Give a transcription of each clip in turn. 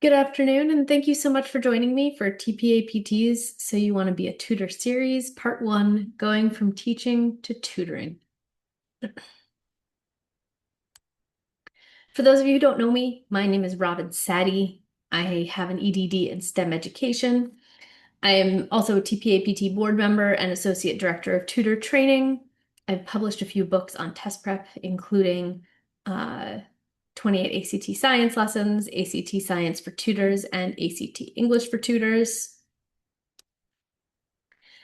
Good afternoon, and thank you so much for joining me for TPA-PT's So You Want to Be a Tutor series, part one, going from teaching to tutoring. For those of you who don't know me, my name is Robin Sadie. I have an EDD in STEM education. I am also a TPA-PT board member and associate director of tutor training. I've published a few books on test prep, including uh, 28 ACT science lessons, ACT science for tutors, and ACT English for tutors.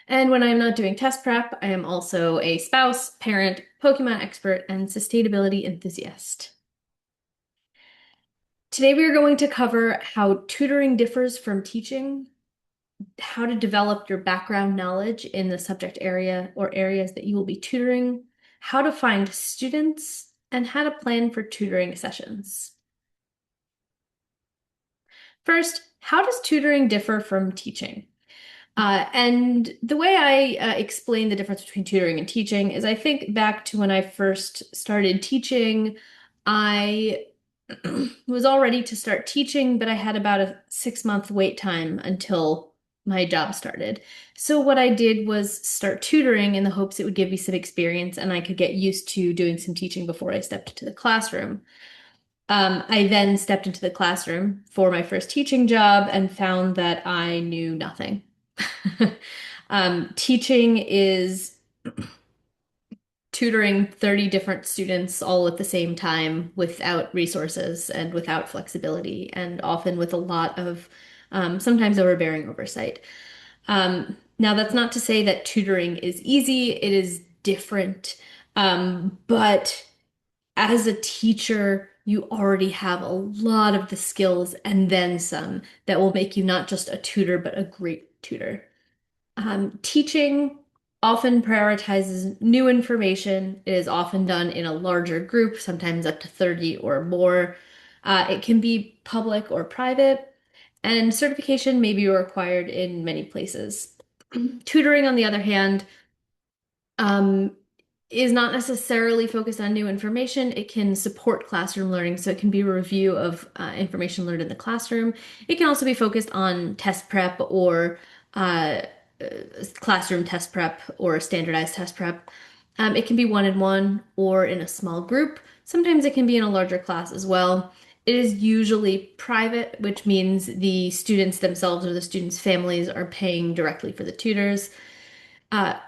And when I'm not doing test prep, I am also a spouse, parent, Pokemon expert, and sustainability enthusiast. Today we are going to cover how tutoring differs from teaching, how to develop your background knowledge in the subject area or areas that you will be tutoring, how to find students, and how to plan for tutoring sessions. First, how does tutoring differ from teaching? And the way I explain the difference between tutoring and teaching is I think back to when I first started teaching, I was all ready to start teaching, but I had about a 6 month wait time until my job started. So what I did was start tutoring in the hopes it would give me some experience and I could get used to doing some teaching before I stepped into the classroom. I then stepped into the classroom for my first teaching job and found that I knew nothing. Teaching is tutoring 30 different students all at the same time without resources and without flexibility, and often with a lot of sometimes overbearing oversight. Now, that's not to say that tutoring is easy, it is different. But as a teacher, you already have a lot of the skills and then some that will make you not just a tutor, but a great tutor. Teaching often prioritizes new information. It is often done in a larger group, sometimes up to 30 or more. It can be public or private, and certification may be required in many places. Tutoring, on the other hand, um, is not necessarily focused on new information. It can support classroom learning, so it can be a review of information learned in the classroom. It can also be focused on test prep or uh, classroom test prep or standardized test prep. It can be one-on-one or in a small group. Sometimes it can be in a larger class as well. It is usually private, which means the students themselves or the students' families are paying directly for the tutors.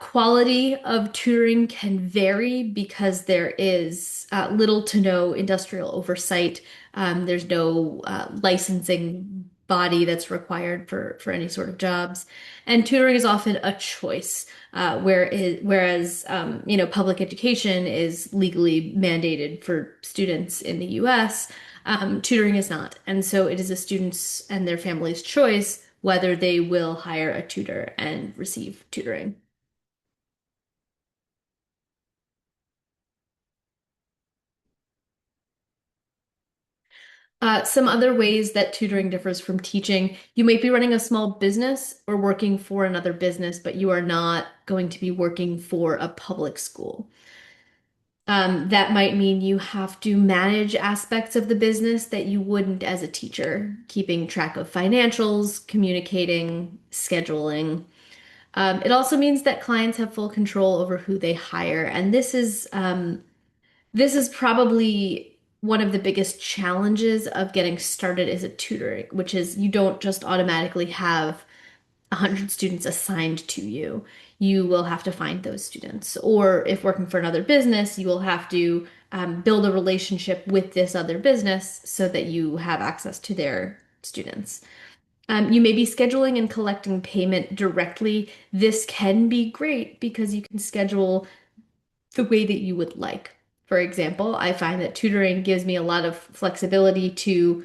Quality of tutoring can vary because there is little to no industrial oversight. There's no licensing body that's required for any sort of jobs. And tutoring is often a choice, whereas public education is legally mandated for students in the US. Tutoring is not. And so it is a student's and their family's choice whether they will hire a tutor and receive tutoring. Some other ways that tutoring differs from teaching, you might be running a small business or working for another business, but you are not going to be working for a public school. That might mean you have to manage aspects of the business that you wouldn't as a teacher, keeping track of financials, communicating, scheduling. It also means that clients have full control over who they hire, and this is probably one of the biggest challenges of getting started as a tutor, which is you don't just automatically have 100 students assigned to you. You will have to find those students. Or if working for another business, you will have to build a relationship with this other business so that you have access to their students. You may be scheduling and collecting payment directly. This can be great because you can schedule the way that you would like. For example, I find that tutoring gives me a lot of flexibility to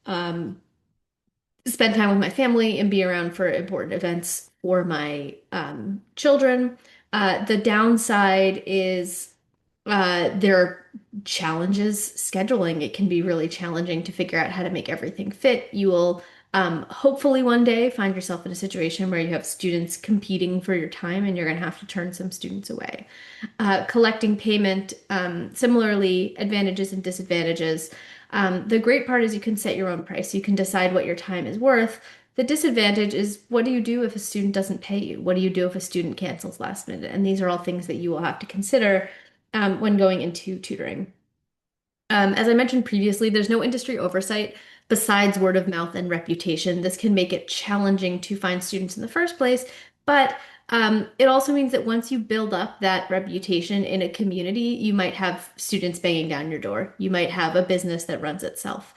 um, spend time with my family and be around for important events for my children. The downside is there are challenges scheduling. It can be really challenging to figure out how to make everything fit. You will hopefully one day find yourself in a situation where you have students competing for your time and you're going to have to turn some students away. Collecting payment, similarly, advantages and disadvantages. The great part is you can set your own price. You can decide what your time is worth. The disadvantage is what do you do if a student doesn't pay you? What do you do if a student cancels last minute? And these are all things that you will have to consider when going into tutoring. As I mentioned previously, there's no industry oversight besides word of mouth and reputation. This can make it challenging to find students in the first place, but it also means that once you build up that reputation in a community, you might have students banging down your door. You might have a business that runs itself.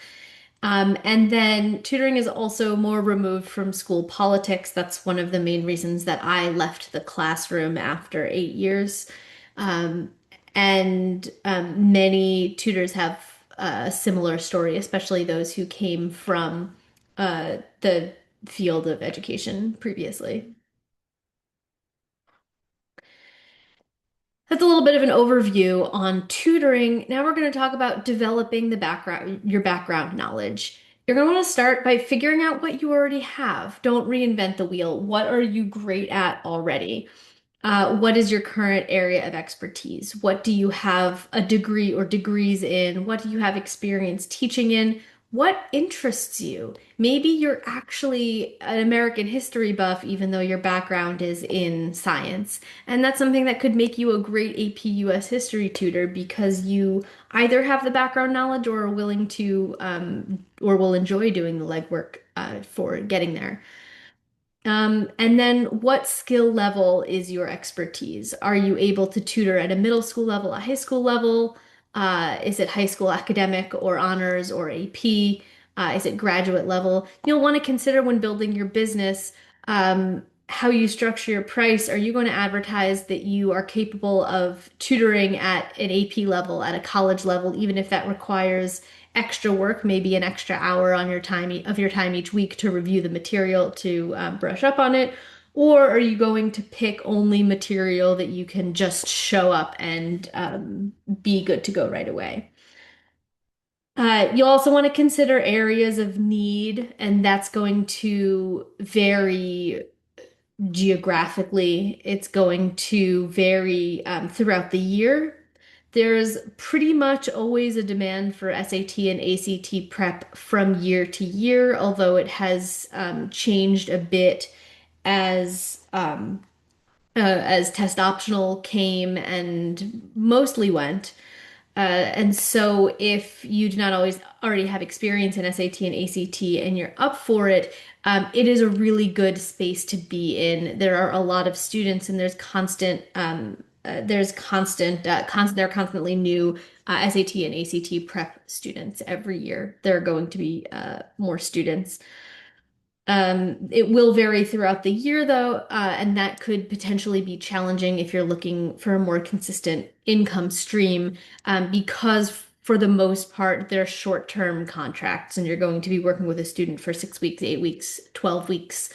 And then tutoring is also more removed from school politics. That's one of the main reasons that I left the classroom after 8 years. Um, and many tutors have a similar story, especially those who came from the field of education previously. That's a little bit of an overview on tutoring. Now we're going to talk about developing your background knowledge. You're going to want to start by figuring out what you already have. Don't reinvent the wheel. What are you great at already? What is your current area of expertise? What do you have a degree or degrees in? What do you have experience teaching in? What interests you? Maybe you're actually an American history buff, even though your background is in science. And that's something that could make you a great AP US history tutor because you either have the background knowledge or are willing to, or will enjoy doing the legwork, for getting there. And then what skill level is your expertise? Are you able to tutor at a middle school level, a high school level? Is it high school academic or honors or AP? Is it graduate level? You'll want to consider when building your business, how you structure your price. Are you going to advertise that you are capable of tutoring at an AP level, at a college level, even if that requires extra work, maybe an extra hour on your time each week to review the material to brush up on it? Or are you going to pick only material that you can just show up and be good to go right away? You'll also want to consider areas of need, and that's going to vary geographically. It's going to vary throughout the year. There's pretty much always a demand for SAT and ACT prep from year to year, although it has changed a bit as test optional came and mostly went. And so if you do not always already have experience in SAT and ACT and you're up for it, it is a really good space to be in. There are a lot of students and there are constantly new SAT and ACT prep students every year. There are going to be more students. It will vary throughout the year, though, and that could potentially be challenging if you're looking for a more consistent income stream, because for the most part, they're short-term contracts, and you're going to be working with a student for 6 weeks, 8 weeks, 12 weeks,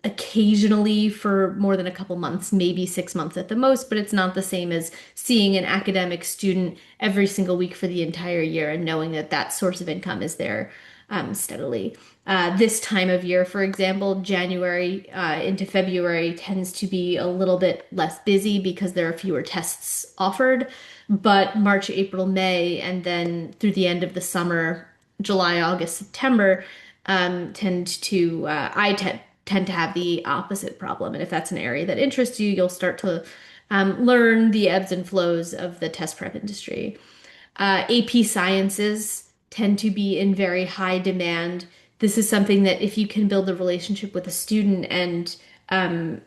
occasionally for more than a couple months, maybe 6 months at the most, but it's not the same as seeing an academic student every single week for the entire year and knowing that that source of income is there steadily. This time of year, for example, January into February tends to be a little bit less busy because there are fewer tests offered. But March, April, May, and then through the end of the summer, July, August, September, tend to have the opposite problem. And if that's an area that interests you, you'll start to learn the ebbs and flows of the test prep industry. AP sciences tend to be in very high demand. This is something that if you can build a relationship with a student um,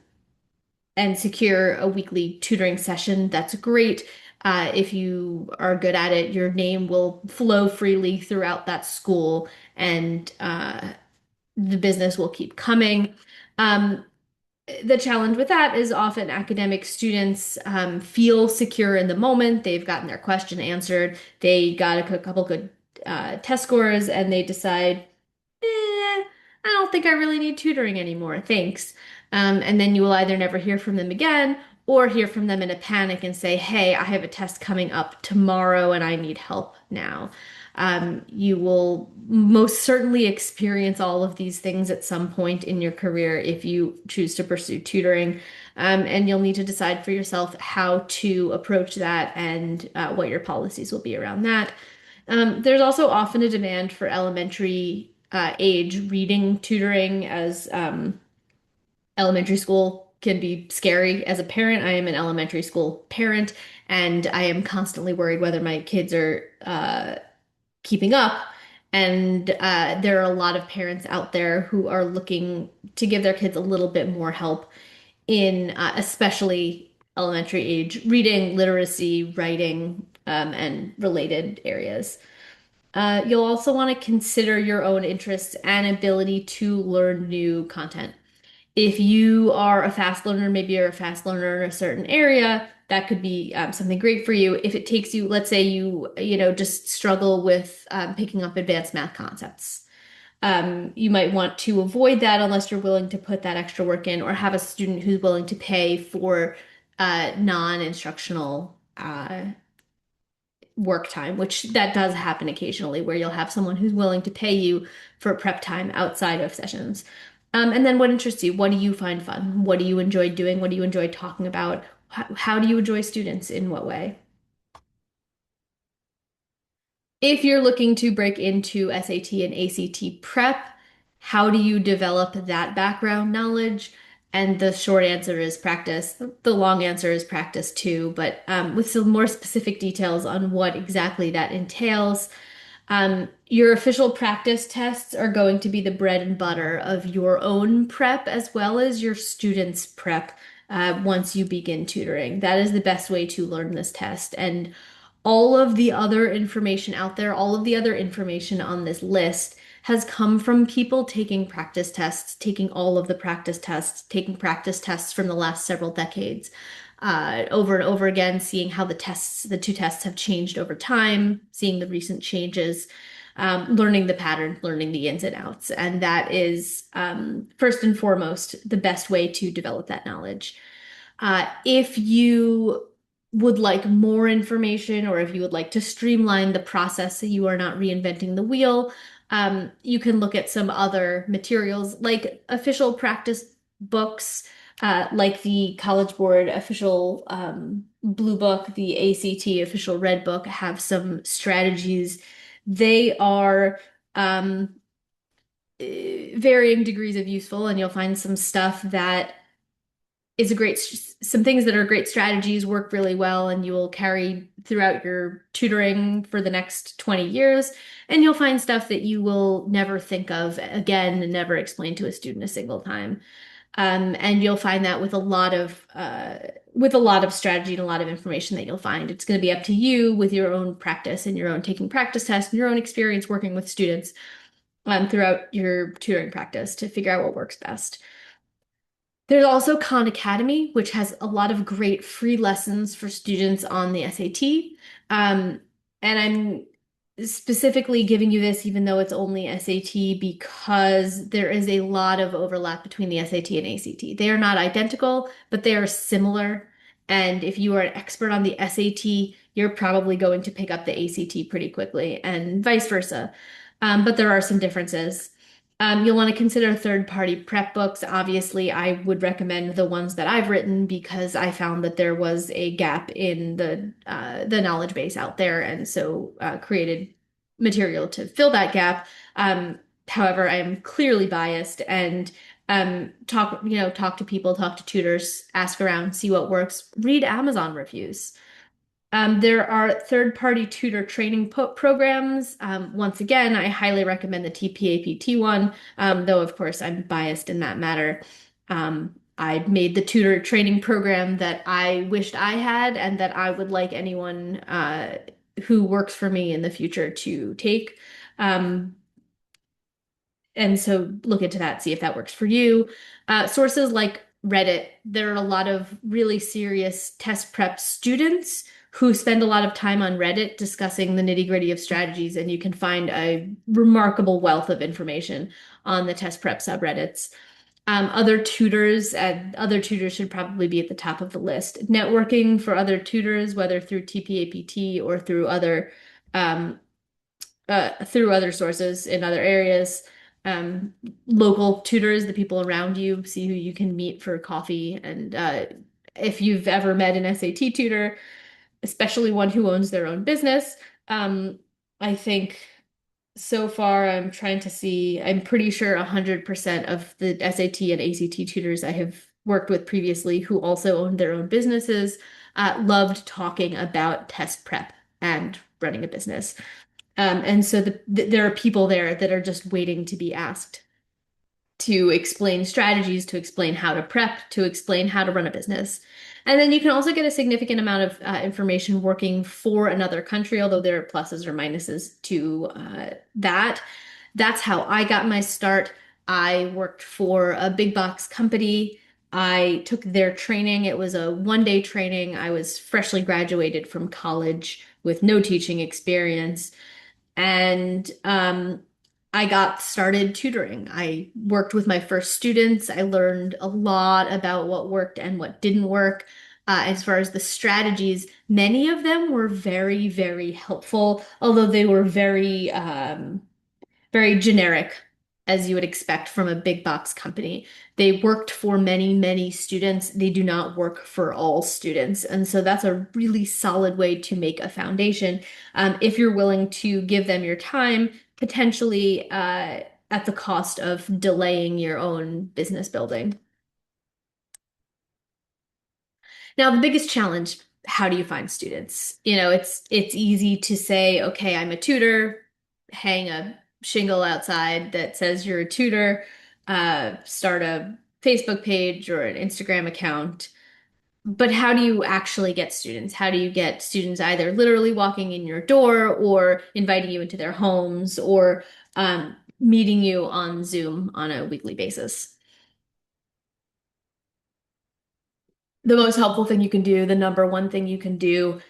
and secure a weekly tutoring session, that's great. If you are good at it, your name will flow freely throughout that school, and the business will keep coming. Um, the challenge with that is often academic students feel secure in the moment. They've gotten their question answered. They got a couple good test scores, and they decide, I don't think I really need tutoring anymore. Thanks. And then you will either never hear from them again or hear from them in a panic and say, hey, I have a test coming up tomorrow and I need help now. You will most certainly experience all of these things at some point in your career if you choose to pursue tutoring. And you'll need to decide for yourself how to approach that and what your policies will be around that. There's also often a demand for elementary age reading tutoring as elementary school can be scary. As a parent, I am an elementary school parent, and I am constantly worried whether my kids are keeping up. And there are a lot of parents out there who are looking to give their kids a little bit more help in especially elementary age reading, literacy, writing, and related areas. You'll also want to consider your own interests and ability to learn new content. If you are a fast learner, maybe you're a fast learner in a certain area, that could be something great for you. If it takes you, let's say just struggle with picking up advanced math concepts. You might want to avoid that unless you're willing to put that extra work in or have a student who's willing to pay for non-instructional work time, which that does happen occasionally, where you'll have someone who's willing to pay you for prep time outside of sessions. And then what interests you? What do you find fun? What do you enjoy doing? What do you enjoy talking about? How do you enjoy students? In what way? If you're looking to break into SAT and ACT prep, how do you develop that background knowledge? And the short answer is practice. The long answer is practice too, but with some more specific details on what exactly that entails. Your official practice tests are going to be the bread and butter of your own prep as well as your students' prep once you begin tutoring. That is the best way to learn this test. And all of the other information out there, all of the other information on this list has come from people taking practice tests, taking all of the practice tests, taking practice tests from the last several decades, over and over again, seeing how the two tests have changed over time, seeing the recent changes, learning the pattern, learning the ins and outs. And that is, first and foremost, the best way to develop that knowledge. If you would like more information or if you would like to streamline the process so you are not reinventing the wheel, you can look at some other materials like official practice books, like the College Board official Blue Book, the ACT official Red Book have some strategies. They are varying degrees of useful, and you'll find some stuff that is a great some things that are great strategies work really well and you will carry throughout your tutoring for the next 20 years, and you'll find stuff that you will never think of again and never explain to a student a single time. And you'll find that with a lot of strategy and a lot of information that you'll find. It's going to be up to you with your own practice and your own taking practice tests and your own experience working with students throughout your tutoring practice to figure out what works best. There's also Khan Academy, which has a lot of great free lessons for students on the SAT. And I'm specifically giving you this, even though it's only SAT, because there is a lot of overlap between the SAT and ACT. They are not identical, but they are similar. And if you are an expert on the SAT, you're probably going to pick up the ACT pretty quickly, and vice versa. But there are some differences. You'll want to consider third-party prep books. Obviously, I would recommend the ones that I've written because I found that there was a gap in the knowledge base out there, and so created material to fill that gap. However, I am clearly biased and talk to people, talk to tutors, ask around, see what works, read Amazon reviews. There are third-party tutor training programs. Once again, I highly recommend the TPAPT one, though of course I'm biased in that matter. I made the tutor training program that I wished I had and that I would like anyone who works for me in the future to take. Um, and so look into that, see if that works for you. Sources like Reddit, there are a lot of really serious test prep students who spend a lot of time on Reddit discussing the nitty-gritty of strategies, and you can find a remarkable wealth of information on the test prep subreddits. Other tutors should probably be at the top of the list. Networking for other tutors, whether through TPAPT or um, through other sources in other areas. Um, Local tutors, the people around you, see who you can meet for coffee. And if you've ever met an SAT tutor, especially one who owns their own business, um, I think so far I'm trying to see, I'm pretty sure 100% of the SAT and ACT tutors I have worked with previously who also owned their own businesses loved talking about test prep and running a business. And so there are people there that are just waiting to be asked to explain strategies, to explain how to prep, to explain how to run a business. And then you can also get a significant amount of information working for another country, although there are pluses or minuses to that. That's how I got my start. I worked for a big box company. I took their training. It was a 1 day training. I was freshly graduated from college with no teaching experience. And I got started tutoring. I worked with my first students. I learned a lot about what worked and what didn't work. As far as the strategies, many of them were very, very helpful, although they were very generic, as you would expect from a big box company. They worked for many, many students. They do not work for all students. And so that's a really solid way to make a foundation. If you're willing to give them your time, potentially at the cost of delaying your own business building. Now, the biggest challenge, how do you find students? It's easy to say, okay, I'm a tutor, hang a shingle outside that says you're a tutor, start a Facebook page or an Instagram account. But how do you actually get students? How do you get students either literally walking in your door or inviting you into their homes or meeting you on Zoom on a weekly basis? The most helpful thing you can do, the number one thing you can do,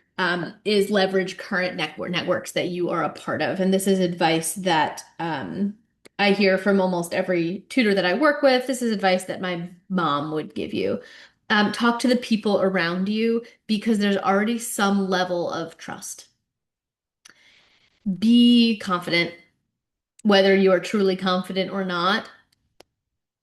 is leverage current networks that you are a part of. And this is advice that I hear from almost every tutor that I work with. This is advice that my mom would give you. Talk to the people around you because there's already some level of trust. Be confident, whether you are truly confident or not.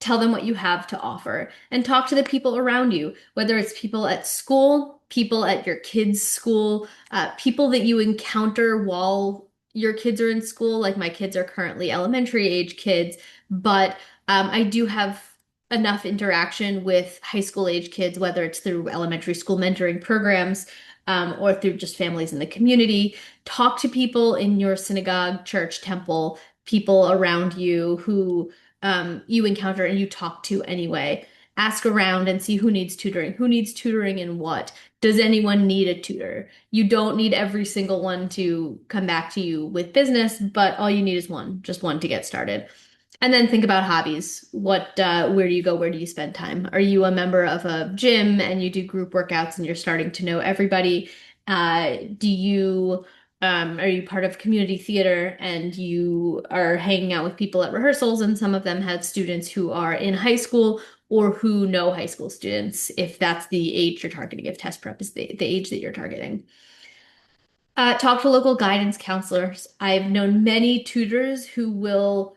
Tell them what you have to offer and talk to the people around you, whether it's people at school, people at your kids' school, people that you encounter while your kids are in school. Like my kids are currently elementary age kids, but I do have enough interaction with high school age kids, whether it's through elementary school mentoring programs. Or through just families in the community. Talk to people in your synagogue, church, temple, people around you who you encounter and you talk to anyway. Ask around and see who needs tutoring. Who needs tutoring and what? Does anyone need a tutor? You don't need every single one to come back to you with business, but all you need is one, just one to get started. And then think about hobbies. Where do you go? Where do you spend time? Are you a member of a gym and you do group workouts and you're starting to know everybody? Are you part of community theater and you are hanging out with people at rehearsals? And some of them have students who are in high school or who know high school students, if that's the age you're targeting, if test prep is the age that you're targeting. Talk to local guidance counselors. I've known many tutors who will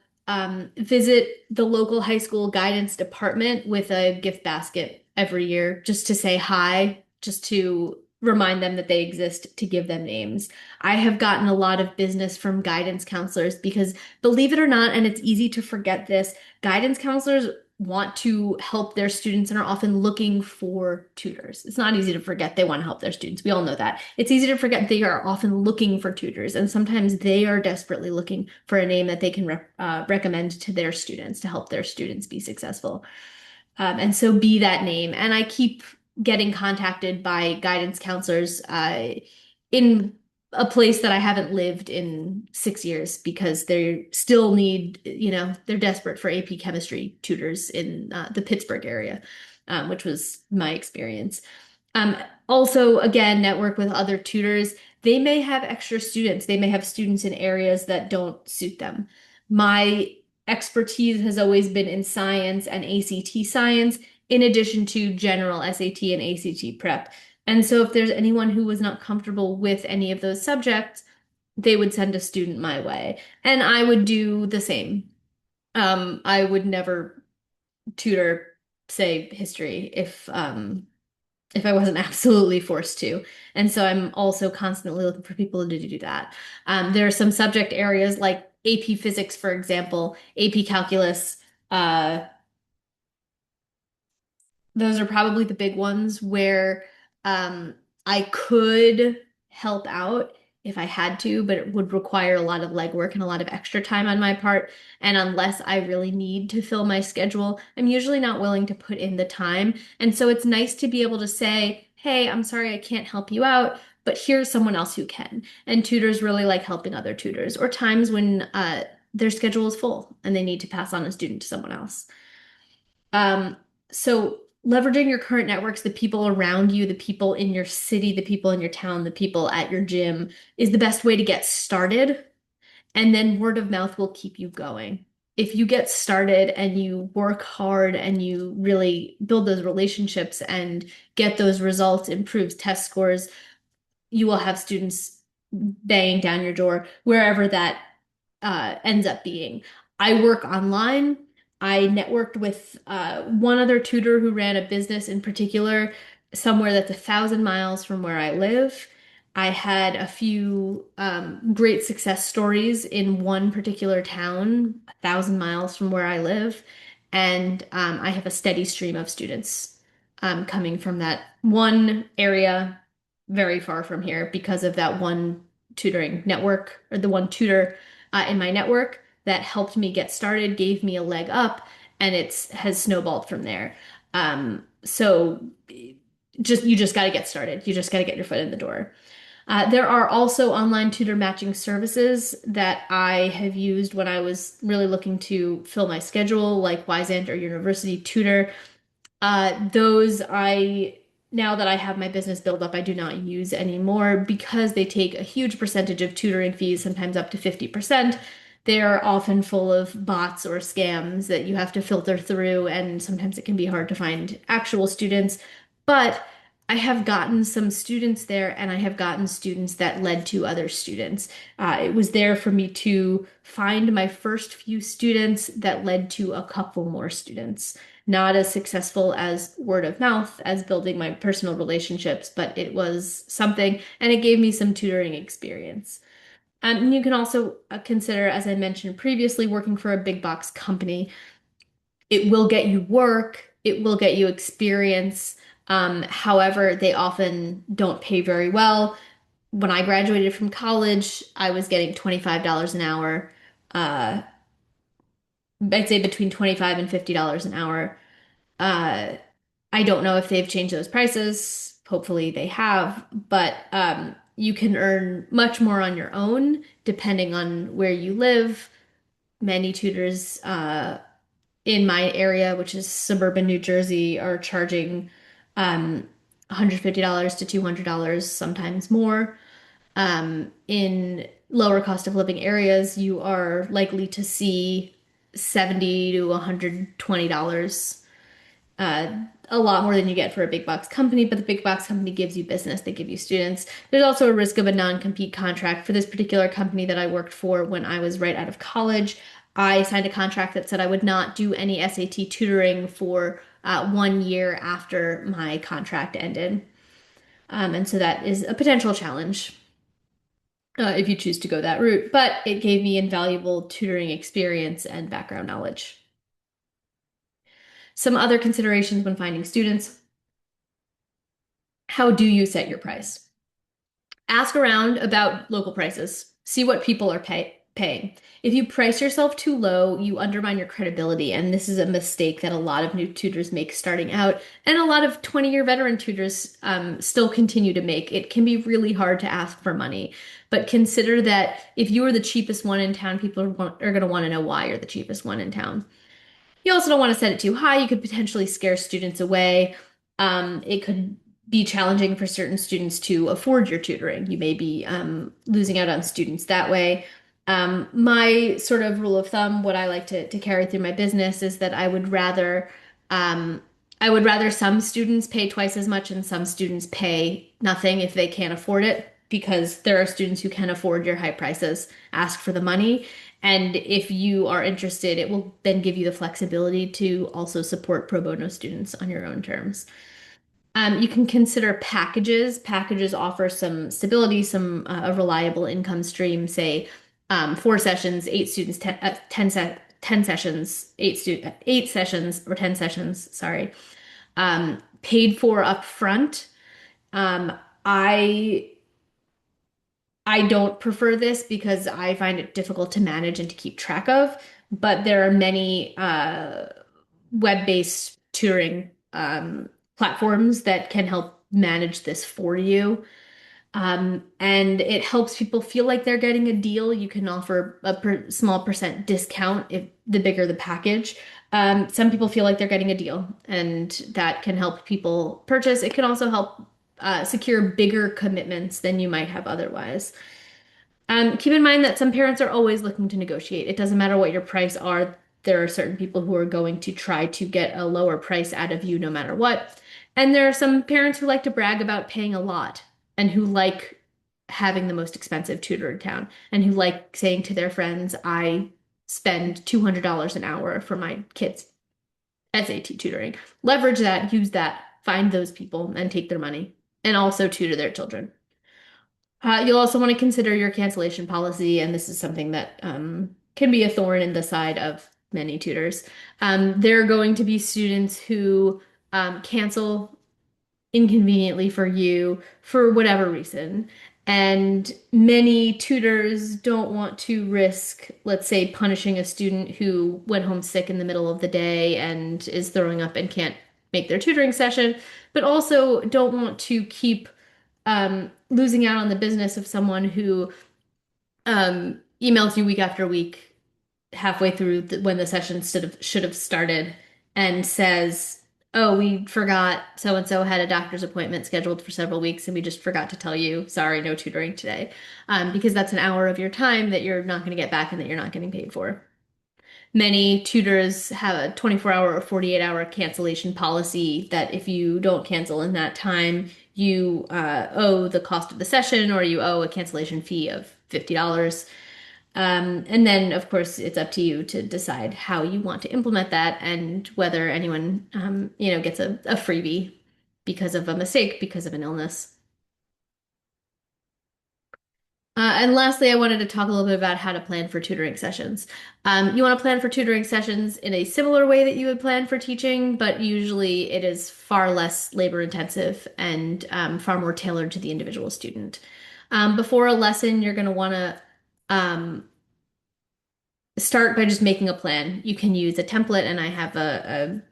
visit the local high school guidance department with a gift basket every year just to say hi, just to remind them that they exist, to give them names. I have gotten a lot of business from guidance counselors because, believe it or not, and it's easy to forget this, guidance counselors want to help their students and are often looking for tutors. It's not easy to forget they want to help their students. We all know that. It's easy to forget they are often looking for tutors, and sometimes they are desperately looking for a name that they can recommend to their students to help their students be successful. And so be that name. And I keep getting contacted by guidance counselors in a place that I haven't lived in 6 years because they still need, they're desperate for AP chemistry tutors in the Pittsburgh area, which was my experience. Um, Also, again, network with other tutors. They may have extra students. They may have students in areas that don't suit them. My expertise has always been in science and ACT science, in addition to general SAT and ACT prep. And so if there's anyone who was not comfortable with any of those subjects, they would send a student my way. And I would do the same. I would never tutor, say, history if I wasn't absolutely forced to. And so I'm also constantly looking for people to do that. There are some subject areas like AP Physics, for example, AP Calculus. Uh, those are probably the big ones where um, I could help out if I had to, but it would require a lot of legwork and a lot of extra time on my part. And unless I really need to fill my schedule, I'm usually not willing to put in the time. And so it's nice to be able to say, hey, I'm sorry I can't help you out, but here's someone else who can. And tutors really like helping other tutors, or times when their schedule is full and they need to pass on a student to someone else. Um, so leveraging your current networks, the people around you, the people in your city, the people in your town, the people at your gym is the best way to get started. And then word of mouth will keep you going. If you get started and you work hard and you really build those relationships and get those results, improves test scores, you will have students banging down your door wherever that ends up being. I work online. I networked with one other tutor who ran a business in particular somewhere that's 1,000 miles from where I live. I had a few great success stories in one particular town, 1,000 miles from where I live, and I have a steady stream of students coming from that one area very far from here because of that one tutoring network or the one tutor in my network that helped me get started, gave me a leg up, and it's has snowballed from there. So just you just got to get started. You just got to get your foot in the door. There are also online tutor matching services that I have used when I was really looking to fill my schedule, like Wyzant or University Tutor. Those I, now that I have my business built up, I do not use anymore because they take a huge percentage of tutoring fees, sometimes up to 50%. They are often full of bots or scams that you have to filter through, and sometimes it can be hard to find actual students. But I have gotten some students there, and I have gotten students that led to other students. It was there for me to find my first few students that led to a couple more students. Not as successful as word of mouth, as building my personal relationships, but it was something, and it gave me some tutoring experience. And you can also consider, as I mentioned previously, working for a big box company. It will get you work, it will get you experience. However, they often don't pay very well. When I graduated from college, I was getting $25 an hour. Uh, I'd say between 25 and $50 an hour. Uh, I don't know if they've changed those prices. Hopefully they have, but you can earn much more on your own depending on where you live. Many tutors in my area, which is suburban New Jersey, are charging $150 to $200, sometimes more. In lower cost of living areas, you are likely to see $70 to $120, uh, a lot more than you get for a big box company, but the big box company gives you business, they give you students. There's also a risk of a non-compete contract. For this particular company that I worked for when I was right out of college, I signed a contract that said I would not do any SAT tutoring for 1 year after my contract ended. And so that is a potential challenge if you choose to go that route, but it gave me invaluable tutoring experience and background knowledge. Some other considerations when finding students. How do you set your price? Ask around about local prices. See what people are paying. If you price yourself too low, you undermine your credibility. And this is a mistake that a lot of new tutors make starting out, and a lot of 20-year veteran tutors still continue to make. It can be really hard to ask for money. But consider that if you are the cheapest one in town, people are going to want to know why you're the cheapest one in town. You also don't want to set it too high. You could potentially scare students away. It could be challenging for certain students to afford your tutoring. You may be losing out on students that way. My sort of rule of thumb, what I like to carry through my business is that um, I would rather some students pay twice as much and some students pay nothing if they can't afford it, because there are students who can afford your high prices, ask for the money. And if you are interested, it will then give you the flexibility to also support pro bono students on your own terms. You can consider packages. Packages offer some stability, some a reliable income stream, say 4 sessions, 8 students, 10 sessions, 8 sessions or 10 sessions, sorry. Paid for up front. Um, I I don't prefer this because I find it difficult to manage and to keep track of, but there are many web-based tutoring platforms that can help manage this for you. And it helps people feel like they're getting a deal. You can offer a small percent discount if the bigger the package. Some people feel like they're getting a deal, and that can help people purchase. It can also help secure bigger commitments than you might have otherwise. Keep in mind that some parents are always looking to negotiate. It doesn't matter what your price are. There are certain people who are going to try to get a lower price out of you no matter what. And there are some parents who like to brag about paying a lot and who like having the most expensive tutor in town and who like saying to their friends, I spend $200 an hour for my kids' SAT tutoring. Leverage that, use that, find those people and take their money and also tutor their children. You'll also want to consider your cancellation policy, and this is something that can be a thorn in the side of many tutors. There are going to be students who cancel inconveniently for you for whatever reason. And many tutors don't want to risk, let's say, punishing a student who went home sick in the middle of the day and is throwing up and can't make their tutoring session, but also don't want to keep losing out on the business of someone who emails you week after week halfway through when the session should have started and says, "Oh, we forgot so and so had a doctor's appointment scheduled for several weeks and we just forgot to tell you, sorry, no tutoring today." Because that's an hour of your time that you're not going to get back and that you're not getting paid for. Many tutors have a 24-hour or 48-hour cancellation policy that if you don't cancel in that time, you owe the cost of the session or you owe a cancellation fee of $50. And then, of course, it's up to you to decide how you want to implement that and whether anyone, gets a freebie because of a mistake, because of an illness. And lastly, I wanted to talk a little bit about how to plan for tutoring sessions. You want to plan for tutoring sessions in a similar way that you would plan for teaching, but usually it is far less labor intensive and far more tailored to the individual student. Before a lesson, you're going to want to um, start by just making a plan. You can use a template, and I have a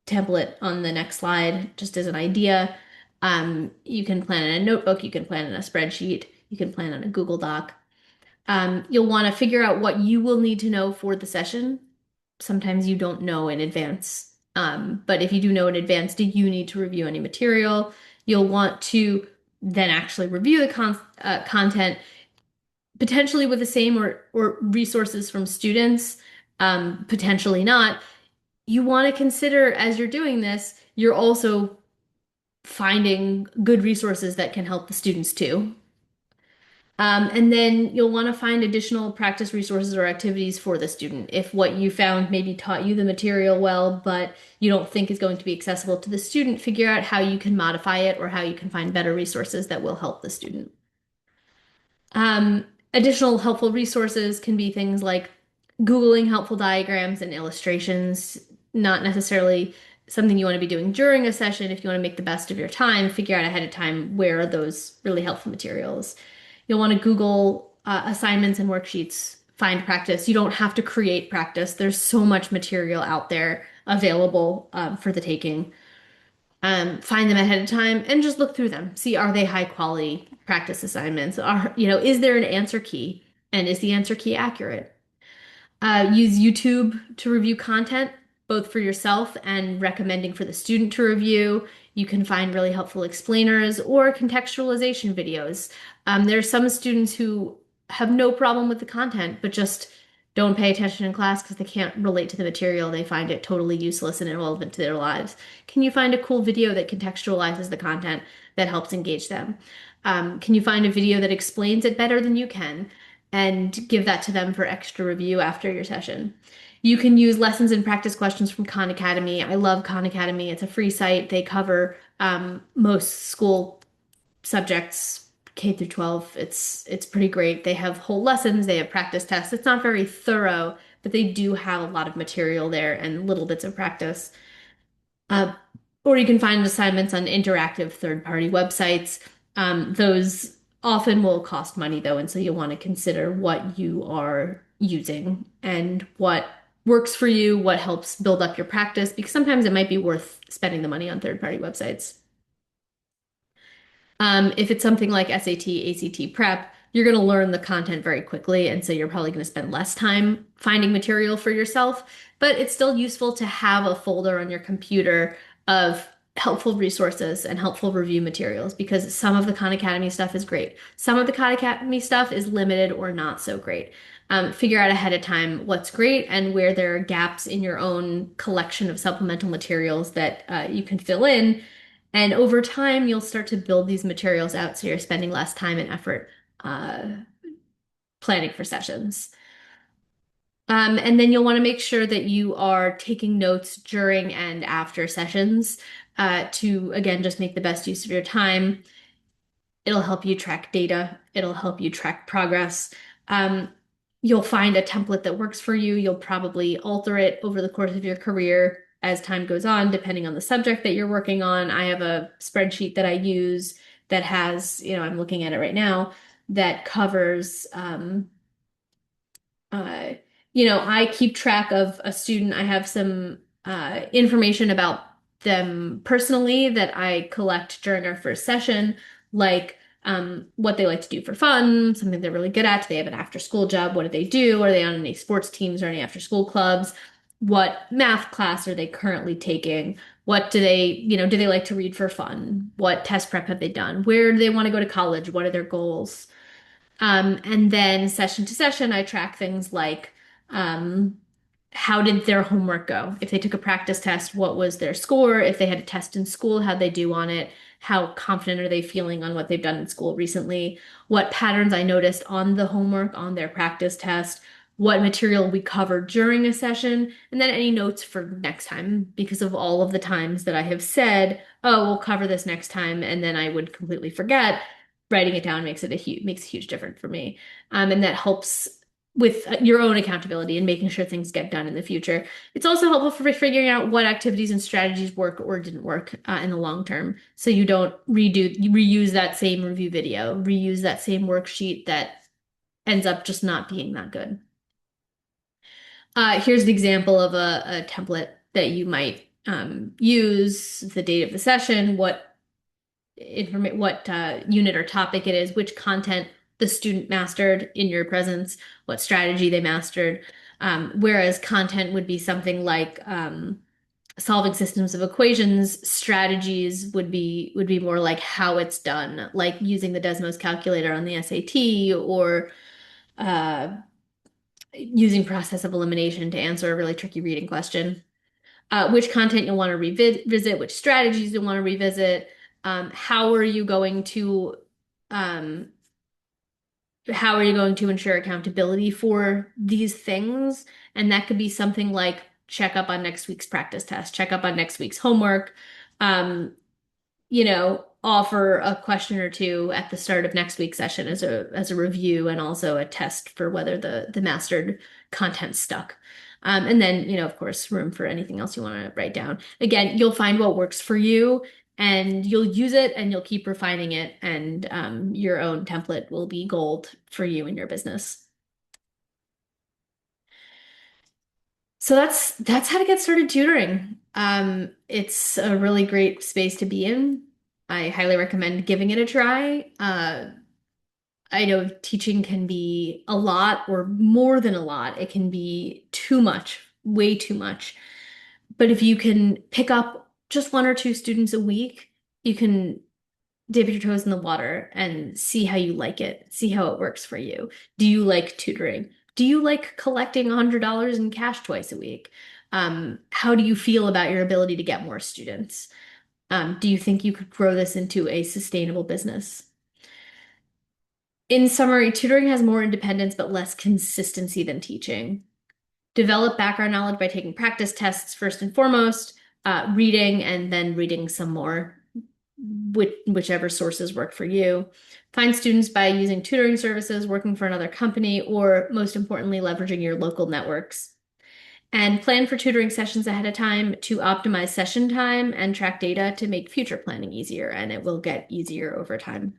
template on the next slide just as an idea. You can plan in a notebook, you can plan in a spreadsheet, you can plan on a Google Doc. You'll want to figure out what you will need to know for the session. Sometimes you don't know in advance. But if you do know in advance, do you need to review any material? You'll want to then actually review the content, potentially with the same or resources from students, potentially not. You want to consider as you're doing this, you're also finding good resources that can help the students too. And then you'll want to find additional practice resources or activities for the student. If what you found maybe taught you the material well, but you don't think is going to be accessible to the student, figure out how you can modify it or how you can find better resources that will help the student. Um, Additional helpful resources can be things like Googling helpful diagrams and illustrations, not necessarily something you want to be doing during a session. If you want to make the best of your time, figure out ahead of time where are those really helpful materials. You'll want to Google assignments and worksheets, find practice. You don't have to create practice. There's so much material out there available for the taking. Find them ahead of time and just look through them. See, are they high quality practice assignments? Is there an answer key? And is the answer key accurate? Use YouTube to review content, both for yourself and recommending for the student to review. You can find really helpful explainers or contextualization videos. There are some students who have no problem with the content, but just don't pay attention in class because they can't relate to the material. They find it totally useless and irrelevant to their lives. Can you find a cool video that contextualizes the content that helps engage them? Can you find a video that explains it better than you can and give that to them for extra review after your session? You can use lessons and practice questions from Khan Academy. I love Khan Academy. It's a free site. They cover Most school subjects, K through 12, it's pretty great. They have whole lessons, they have practice tests. It's not very thorough, but they do have a lot of material there and little bits of practice. Uh, or you can find assignments on interactive third-party websites. Those often will cost money though, and so you'll want to consider what you are using and what works for you, what helps build up your practice, because sometimes it might be worth spending the money on third-party websites. If it's something like SAT, ACT prep, you're going to learn the content very quickly, and so you're probably going to spend less time finding material for yourself. But it's still useful to have a folder on your computer of helpful resources and helpful review materials because some of the Khan Academy stuff is great. Some of the Khan Academy stuff is limited or not so great. Figure out ahead of time what's great and where there are gaps in your own collection of supplemental materials that you can fill in, and over time, you'll start to build these materials out so you're spending less time and effort uh, planning for sessions. And then you'll want to make sure that you are taking notes during and after sessions to, again, just make the best use of your time. It'll help you track data. It'll help you track progress. Um, you'll find a template that works for you. You'll probably alter it over the course of your career as time goes on, depending on the subject that you're working on. I have a spreadsheet that I use that has, I'm looking at it right now, that covers uh, I keep track of a student. I have some information about them personally that I collect during our first session, like what they like to do for fun, something they're really good at. Do they have an after-school job? What do they do? Are they on any sports teams or any after-school clubs? What math class are they currently taking? What do they, do they like to read for fun? What test prep have they done? Where do they want to go to college? What are their goals? And then session to session, I track things like um, how did their homework go? If they took a practice test, what was their score? If they had a test in school, how'd they do on it? How confident are they feeling on what they've done in school recently? What patterns I noticed on the homework, on their practice test? What material we covered during a session? And then any notes for next time because of all of the times that I have said, oh, we'll cover this next time, and then I would completely forget. Writing it down makes a huge difference for me. And that helps with your own accountability and making sure things get done in the future. It's also helpful for figuring out what activities and strategies work or didn't work in the long term. So you don't reuse that same review video, reuse that same worksheet that ends up just not being that good. Here's the example of a template that you might use, the date of the session, what unit or topic it is, which content the student mastered in your presence, what strategy they mastered. Whereas content would be something like solving systems of equations, strategies would be more like how it's done, like using the Desmos calculator on the SAT or uh, using process of elimination to answer a really tricky reading question. Which content you'll want to revisit, which strategies you'll want to revisit, how are you going to um, how are you going to ensure accountability for these things? And that could be something like check up on next week's practice test, check up on next week's homework, um, offer a question or two at the start of next week's session as a review and also a test for whether the mastered content stuck. And then, of course, room for anything else you want to write down. Again, you'll find what works for you and you'll use it and you'll keep refining it, and your own template will be gold for you and your business. So that's how to get started tutoring. It's a really great space to be in. I highly recommend giving it a try. I know teaching can be a lot or more than a lot. It can be too much, way too much. But if you can pick up just one or two students a week, you can dip your toes in the water and see how you like it, see how it works for you. Do you like tutoring? Do you like collecting $100 in cash twice a week? How do you feel about your ability to get more students? Do you think you could grow this into a sustainable business? In summary, tutoring has more independence but less consistency than teaching. Develop background knowledge by taking practice tests first and foremost, reading and then reading some more. whichever sources work for you. Find students by using tutoring services, working for another company, or most importantly, leveraging your local networks. And plan for tutoring sessions ahead of time to optimize session time and track data to make future planning easier, and it will get easier over time.